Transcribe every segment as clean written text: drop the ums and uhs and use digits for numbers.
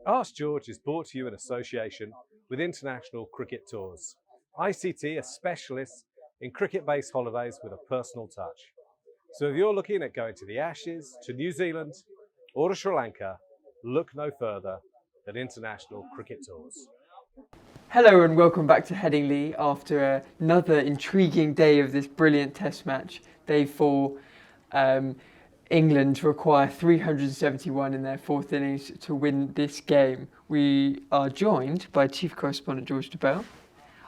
Ask George is brought to you in association with International Cricket Tours. ICT are specialists in cricket-based holidays with a personal touch. So if you're looking at going to the Ashes, to New Zealand or to Sri Lanka, look no further than International Cricket Tours. Hello and welcome back to Headingley after another intriguing day of this brilliant test match. Day 4, England require 371 in their fourth innings to win this game. We are joined by Chief Correspondent George DeBell,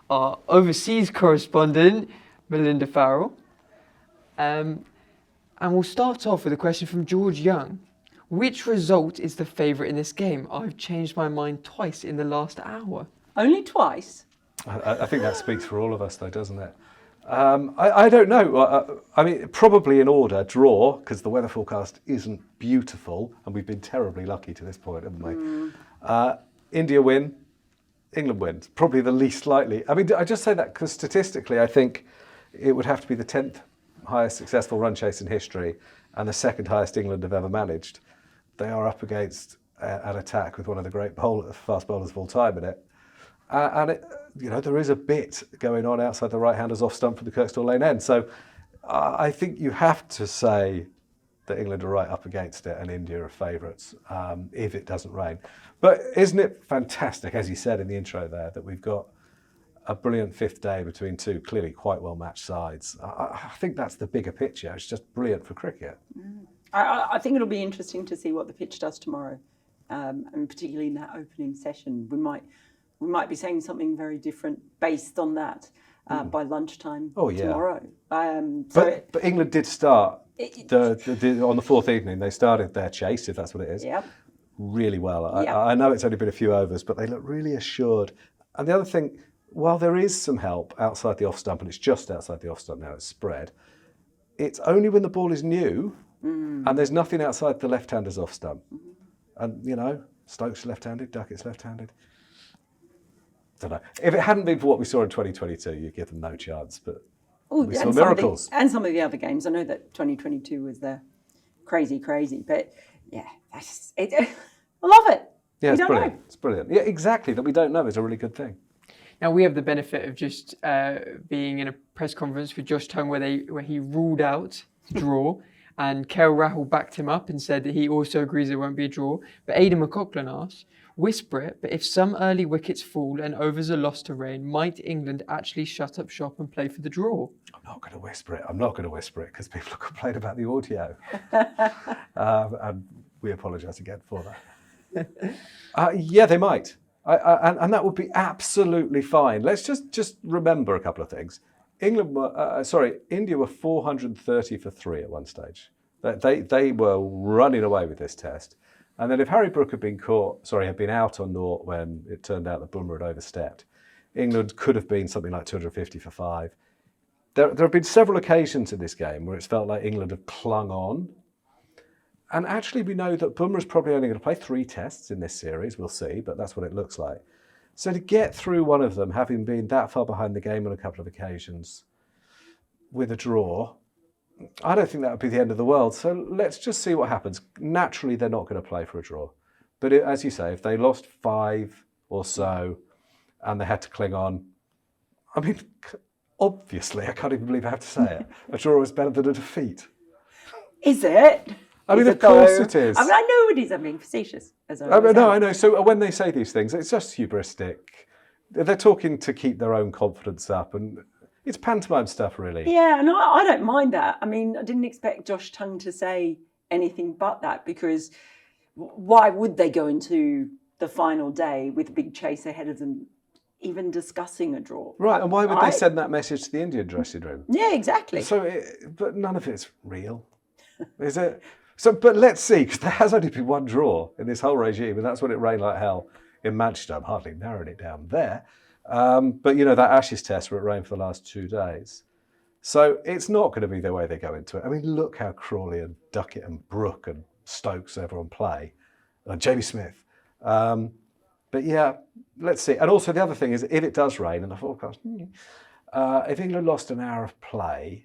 our overseas correspondent Melinda Farrell, and we'll start off with a question from George Young. Which result is the favourite in this game? I've changed my mind twice in the last hour. Only twice? I think that speaks for all of us, though, doesn't it? I don't know. I mean, probably in order, draw, because the weather forecast isn't beautiful, and we've been terribly lucky to this point, haven't we? India win, England wins. Probably the least likely. I mean, I just say that because statistically, I think it would have to be the 10th highest successful run chase in history and the second highest England have ever managed. They are up against an attack with one of the great fast bowlers of all time in it. And it, there is a bit going on outside the right-handers off stump for the Kirkstall Lane end. So I think you have to say that England are right up against it and India are favourites if it doesn't rain. But isn't it fantastic, as you said in the intro there, that we've got a brilliant fifth day between two clearly quite well-matched sides. I think that's the bigger picture. It's just brilliant for cricket. I think it'll be interesting to see what the pitch does tomorrow, and particularly in that opening session. We might be saying something very different based on that by lunchtime tomorrow. But England did start on the fourth evening. They started their chase, if that's what it is, really well. I know it's only been a few overs, but they look really assured. And the other thing, while there is some help outside the off stump, and it's just outside the off stump now, it's spread, it's only when the ball is new and there's nothing outside the left-hander's off stump. And, Stokes left-handed, Duckett's left-handed. Don't know. If it hadn't been for what we saw in 2022, you'd give them no chance. But we saw miracles. And some of the other games. I know that 2022 was the crazy. But yeah, I love it. Yeah, it's brilliant. It's brilliant. Yeah, exactly. That we don't know is a really good thing. Now we have the benefit of just being in a press conference with Josh Tongue where he ruled out draw, and Kerr Rahul backed him up and said that he also agrees there won't be a draw. But Aidan McLaughlin asked, whisper it, but if some early wickets fall and overs are lost to rain, might England actually shut up shop and play for the draw? I'm not going to whisper it because people have complained about the audio. And we apologise again for that. Yeah, they might. And that would be absolutely fine. Let's just remember a couple of things. India were 430 for 3 at one stage. They were running away with this test. And then if Harry Brook had been out on naught when it turned out that Bumrah had overstepped, England could have been something like 250 for 5. There have been several occasions in this game where it's felt like England have clung on. And actually we know that Bumrah's probably only going to play 3 tests in this series, we'll see, but that's what it looks like. So to get through one of them, having been that far behind the game on a couple of occasions with a draw, I don't think that would be the end of the world. So let's just see what happens. Naturally, they're not going to play for a draw. But as you say, if they lost 5 or so and they had to cling on, I mean, obviously, I can't even believe I have to say it, a draw is better than a defeat. Is it? I mean, of course it is. I mean, I know it is. I'm being facetious. I know. So when they say these things, it's just hubristic. They're talking to keep their own confidence up, and it's pantomime stuff, really. Yeah, and I don't mind that. I mean, I didn't expect Josh Tongue to say anything but that, because why would they go into the final day with a big chase ahead of them, even discussing a draw? Right, and why would they send that message to the Indian dressing room? Yeah, exactly. But none of it's real, is it? But let's see, because there has only been one draw in this whole regime, and that's when it rained like hell in Manchester. I'm hardly narrowing it down there. But that Ashes test where it rained for the last 2 days. So it's not going to be the way they go into it. I mean, look how Crawley and Duckett and Brook and Stokes everyone play. Jamie Smith. But yeah, let's see. And also the other thing is, if it does rain, and the forecast, if England lost an hour of play,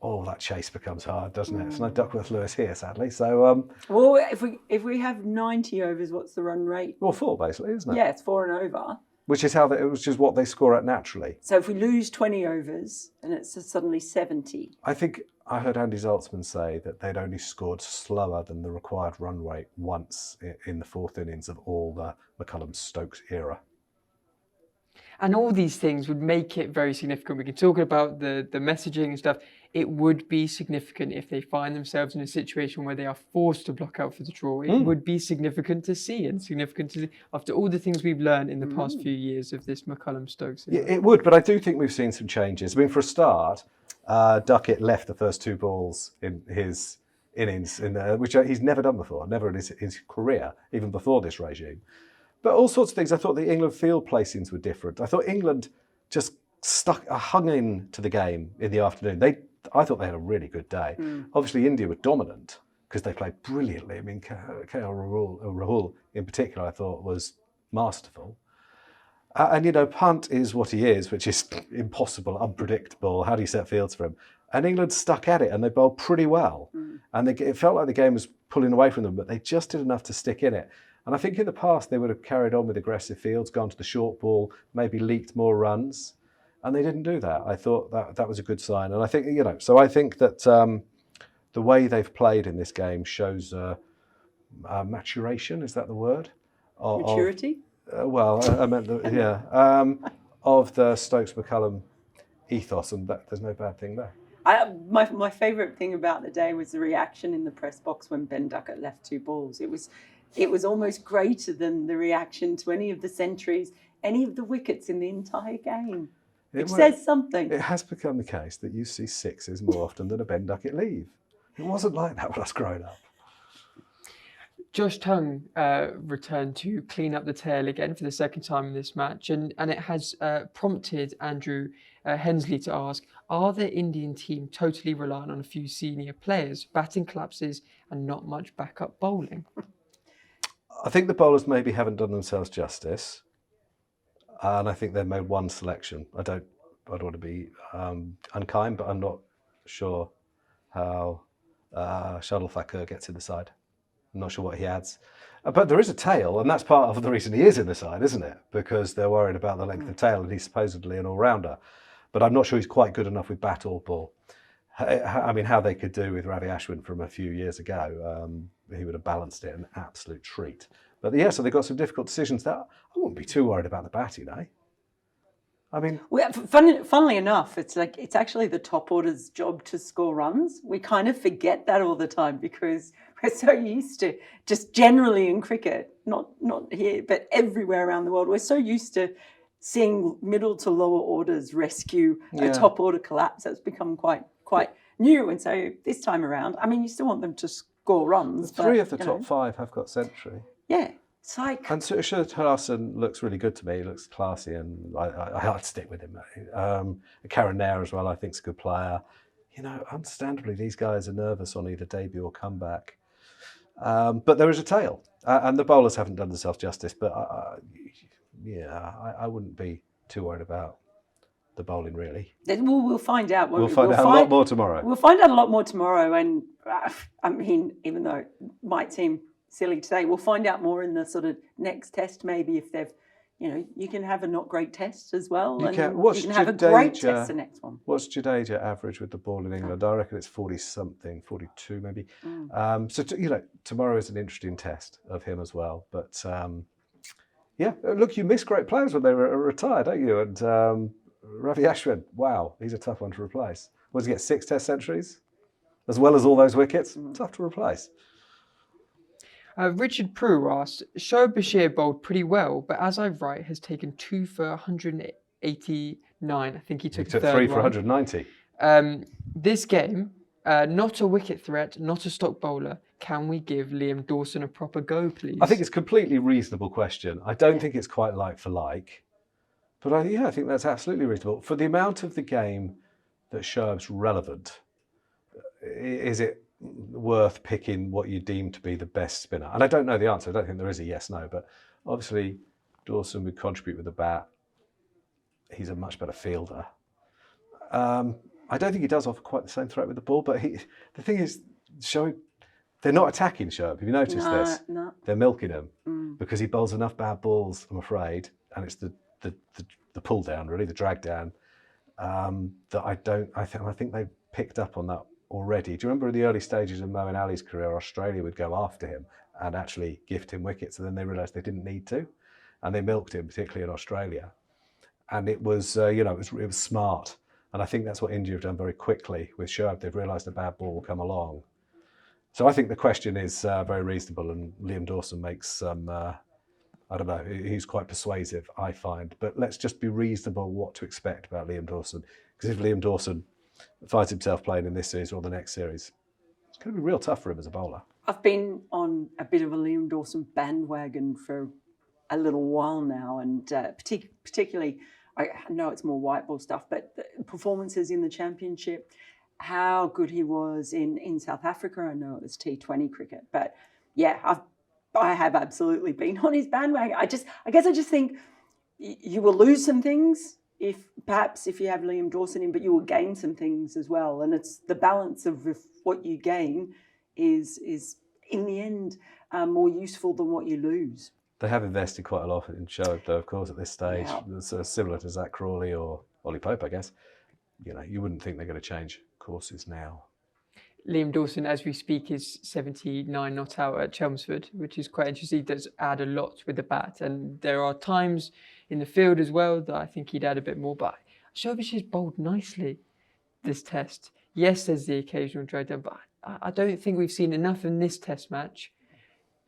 oh, that chase becomes hard, doesn't it? It's no Duckworth Lewis here, sadly. So, Well, if we have 90 overs, what's the run rate? well, 4 basically, isn't it? Yeah, it's 4 and over. Which is what they score at naturally. So if we lose 20 overs, and it's suddenly 70. I think I heard Andy Zaltzman say that they'd only scored slower than the required run rate once in the 4th innings of all the McCullum-Stokes era. And all these things would make it very significant. We can talk about the messaging and stuff. It would be significant if they find themselves in a situation where they are forced to block out for the draw. It would be significant to see, and significant to see after all the things we've learned in the past few years of this McCullum-Stokes era. Yeah, it would, but I do think we've seen some changes. I mean, for a start, Duckett left the first 2 balls in his innings, which he's never done before, never in his career, even before this regime. But all sorts of things. I thought the England field placings were different. I thought England just hung in to the game in the afternoon. I thought they had a really good day. Obviously, India were dominant because they played brilliantly. I mean, KL Rahul in particular, I thought was masterful. And, you know, Punt is what he is, which is impossible, unpredictable. How do you set fields for him? And England stuck at it and they bowled pretty well. And it felt like the game was pulling away from them, but they just did enough to stick in it. And I think in the past they would have carried on with aggressive fields, gone to the short ball, maybe leaked more runs. And they didn't do that. I thought that was a good sign. And I think, you know, so I think that the way they've played in this game shows maturation, is that the word? Maturity? I meant, of the Stokes-McCullum ethos, and there's no bad thing there. My favourite thing about the day was the reaction in the press box when Ben Duckett left 2 balls. It was almost greater than the reaction to any of the centuries, any of the wickets in the entire game. Which says something. It has become the case that you see 6s more often than a Ben Duckett leave. It wasn't like that when I was growing up. Josh Tongue returned to clean up the tail again for the 2nd time in this match, and it has prompted Andrew Hensley to ask, are the Indian team totally reliant on a few senior players, batting collapses and not much backup bowling? I think the bowlers maybe haven't done themselves justice, and I think they've made one selection. I don't want to be unkind, but I'm not sure how Shardul Thakur gets in the side. I'm not sure what he adds. But there is a tail, and that's part of the reason he is in the side, isn't it? Because they're worried about the length of tail, and he's supposedly an all-rounder. But I'm not sure he's quite good enough with bat or ball. I mean, how they could do with Ravi Ashwin from a few years ago, he would have balanced it, an absolute treat. But yeah, so they've got some difficult decisions there. I wouldn't be too worried about the batting, eh? I mean, well, funnily enough, it's actually the top order's job to score runs. We kind of forget that all the time because we're so used to, just generally in cricket, not here, but everywhere around the world, we're so used to seeing middle to lower orders rescue a top order collapse. That's become quite new. And so this time around, I mean, you still want them to score runs. 3 of the top 5 have got century. Yeah. It's like... And Srinivasan looks really good to me. He looks classy, and I'd stick with him. Karen Nair as well, I think, is a good player. You know, understandably, these guys are nervous on either debut or comeback. But there is a tail, and the bowlers haven't done themselves justice. But I wouldn't be too worried about the bowling, really. We'll find out. We'll find out a lot more tomorrow. We'll find out a lot more tomorrow. And I mean, even though it might seem silly today, we'll find out more in the sort of next test, maybe, if they've, you know, you can have a not great test as well. You can have a great test the next one. What's Jadeja average with the ball in England? I reckon it's 40-something, 42 maybe. Tomorrow is an interesting test of him as well. But look, you miss great players when they retire, don't you? And Ravi Ashwin, wow, he's a tough one to replace. What does he get, 6 test centuries? As well as all those wickets? Tough to replace. Richard Prue asked, Shoaib Bashir bowled pretty well, but as I write, has taken 2 for 189. I think he took 3 for 190. This game, not a wicket threat, not a stock bowler. Can we give Liam Dawson a proper go, please? I think it's a completely reasonable question. I don't think it's quite like for like, but I think that's absolutely reasonable. For the amount of the game that Shoaib's relevant, is it worth picking what you deem to be the best spinner? And I don't know the answer. I don't think there is a yes/no, but obviously Dawson would contribute with the bat. He's a much better fielder. I don't think he does offer quite the same threat with the ball, but the thing is, they're not attacking Shoaib. Have you noticed this? No. They're milking him because he bowls enough bad balls, I'm afraid, and it's the pull down, really, the drag down, that I think they picked up on that already. Do you remember in the early stages of Moeen Ali's career, Australia would go after him and actually gift him wickets, and then they realised they didn't need to, and they milked him, particularly in Australia. And it was, it was smart. And I think that's what India have done very quickly with Shoaib. They've realised a bad ball will come along. So I think the question is very reasonable, and Liam Dawson makes some, I don't know, he's quite persuasive, I find. But let's just be reasonable what to expect about Liam Dawson. Because if Liam Dawson finds himself playing in this series or the next series, it's going to be real tough for him as a bowler. I've been on a bit of a Liam Dawson bandwagon for a little while now, and particularly, I know it's more white ball stuff, but the performances in the championship, how good he was in South Africa. I know it was T20 cricket, but yeah, I have absolutely been on his bandwagon. I guess I just think you will lose some things if you have Liam Dawson in, but you will gain some things as well. And it's the balance of if what you gain is in the end more useful than what you lose. They have invested quite a lot in Shoaib, though, of course, at this stage. Yeah. It's similar to Zach Crawley or Ollie Pope, I guess. You wouldn't think they're going to change courses now. Liam Dawson, as we speak, is 79 not out at Chelmsford, which is quite interesting. He does add a lot with the bat, and there are times in the field as well that I think he'd add a bit more. But Shoaib has bowled nicely this test. Yes, there's the occasional drag down, but I don't think we've seen enough in this test match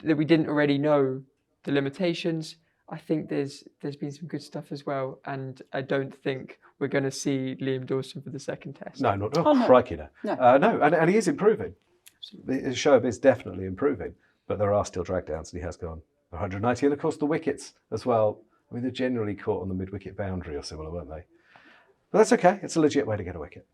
that we didn't already know the limitations. I think there's been some good stuff as well, and I don't think we're going to see Liam Dawson for the second test. No, not no. crikey, no. No. And he is improving. His Shoaib is definitely improving, but there are still drag downs, and he has gone 190. And of course, the wickets as well. I mean, they're generally caught on the mid-wicket boundary or similar, weren't they? But that's okay. It's a legit way to get a wicket.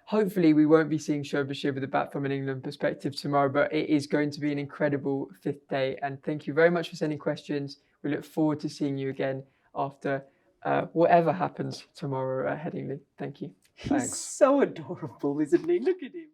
Hopefully, we won't be seeing Shoaib Bashir with the bat from an England perspective tomorrow, but it is going to be an incredible fifth day. And thank you very much for sending questions. We look forward to seeing you again after whatever happens tomorrow at Headingley. Thank you. Thanks. He's so adorable, isn't he? Look at him.